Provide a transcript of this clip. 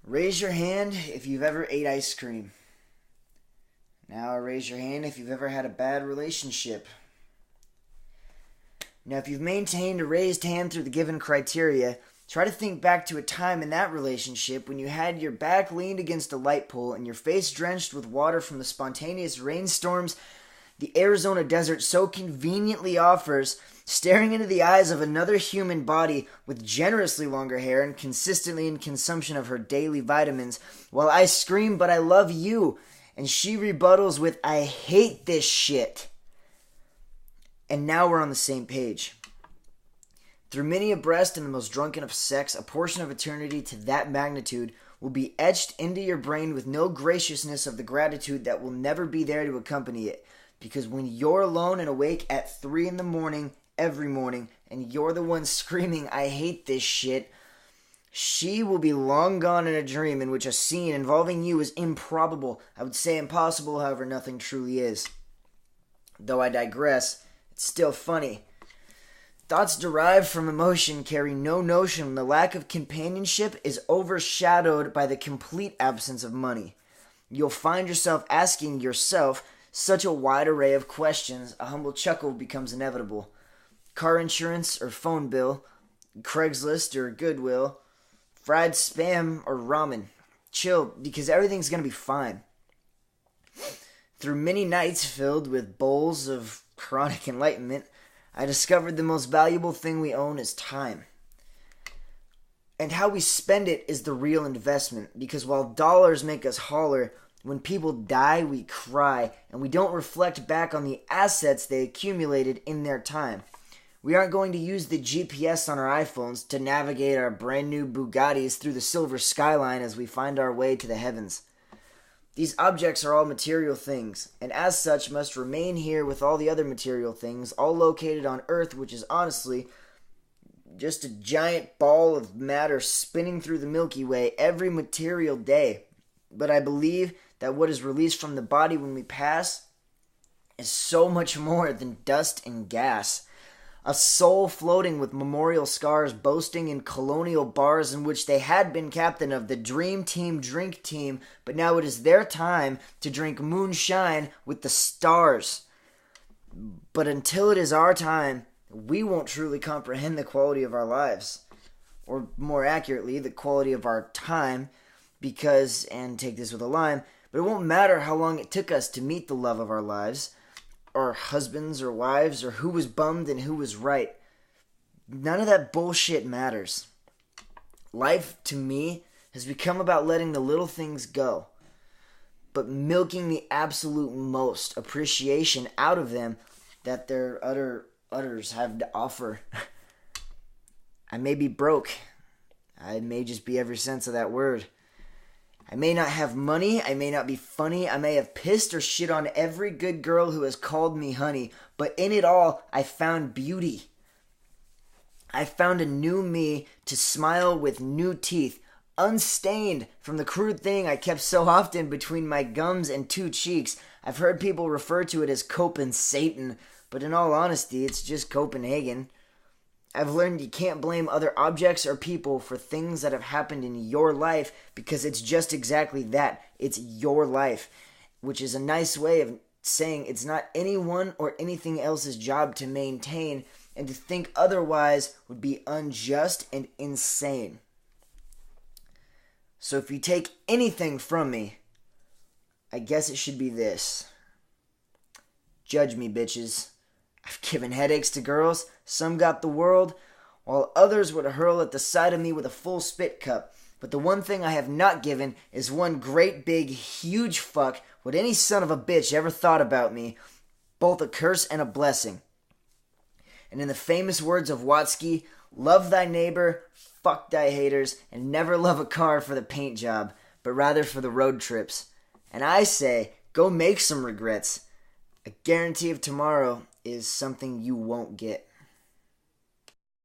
Raise your hand if you've ever ate ice cream. Now raise your hand if you've ever had a bad relationship. Now if you've maintained a raised hand through the given criteria, try to think back to a time in that relationship when you had your back leaned against a light pole and your face drenched with water from the spontaneous rainstorms the Arizona desert so conveniently offers, staring into the eyes of another human body with generously longer hair and consistently in consumption of her daily vitamins, while I scream, "But I love you," and she rebuttals with, "I hate this shit." And now we're on the same page. Through many a breast and the most drunken of sex, a portion of eternity to that magnitude will be etched into your brain with no graciousness of the gratitude that will never be there to accompany it. Because when you're alone and awake at 3 a.m. every morning, and you're the one screaming, "I hate this shit," she will be long gone in a dream in which a scene involving you is improbable. I would say impossible, however, nothing truly is. Though I digress, it's still funny. Thoughts derived from emotion carry no notion the lack of companionship is overshadowed by the complete absence of money. You'll find yourself asking yourself such a wide array of questions, a humble chuckle becomes inevitable. Car insurance or phone bill, Craigslist or Goodwill, fried spam or ramen. Chill, because everything's going to be fine. Through many nights filled with bowls of chronic enlightenment, I discovered the most valuable thing we own is time. And how we spend it is the real investment, because while dollars make us holler, when people die, we cry, and we don't reflect back on the assets they accumulated in their time. We aren't going to use the GPS on our iPhones to navigate our brand new Bugattis through the silver skyline as we find our way to the heavens. These objects are all material things, and as such must remain here with all the other material things, all located on Earth, which is honestly just a giant ball of matter spinning through the Milky Way every material day. But I believe that what is released from the body when we pass is so much more than dust and gas. A soul floating with memorial scars, boasting in colonial bars in which they had been captain of the Dream Team drink team, but now it is their time to drink moonshine with the stars. But until it is our time, we won't truly comprehend the quality of our lives. Or more accurately, the quality of our time, because, and take this with a lime, but it won't matter how long it took us to meet the love of our lives, or husbands or wives, or who was bummed and who was right. None of that bullshit matters. Life, to me, has become about letting the little things go, but milking the absolute most appreciation out of them that their utters have to offer. I may be broke. I may just be every sense of that word. I may not have money, I may not be funny, I may have pissed or shit on every good girl who has called me honey, but in it all, I found beauty. I found a new me to smile with new teeth, unstained from the crude thing I kept so often between my gums and 2 cheeks. I've heard people refer to it as Copen-Satan, but in all honesty, it's just Copenhagen. I've learned you can't blame other objects or people for things that have happened in your life because it's just exactly that. It's your life, which is a nice way of saying it's not anyone or anything else's job to maintain, and to think otherwise would be unjust and insane. So if you take anything from me, I guess it should be this. Judge me, bitches. I've given headaches to girls, some got the world, while others would hurl at the side of me with a full spit cup. But the one thing I have not given is one great big huge fuck what any son of a bitch ever thought about me, both a curse and a blessing. And in the famous words of Watsky, love thy neighbor, fuck thy haters, and never love a car for the paint job, but rather for the road trips. And I say, go make some regrets. A guarantee of tomorrow is something you won't get.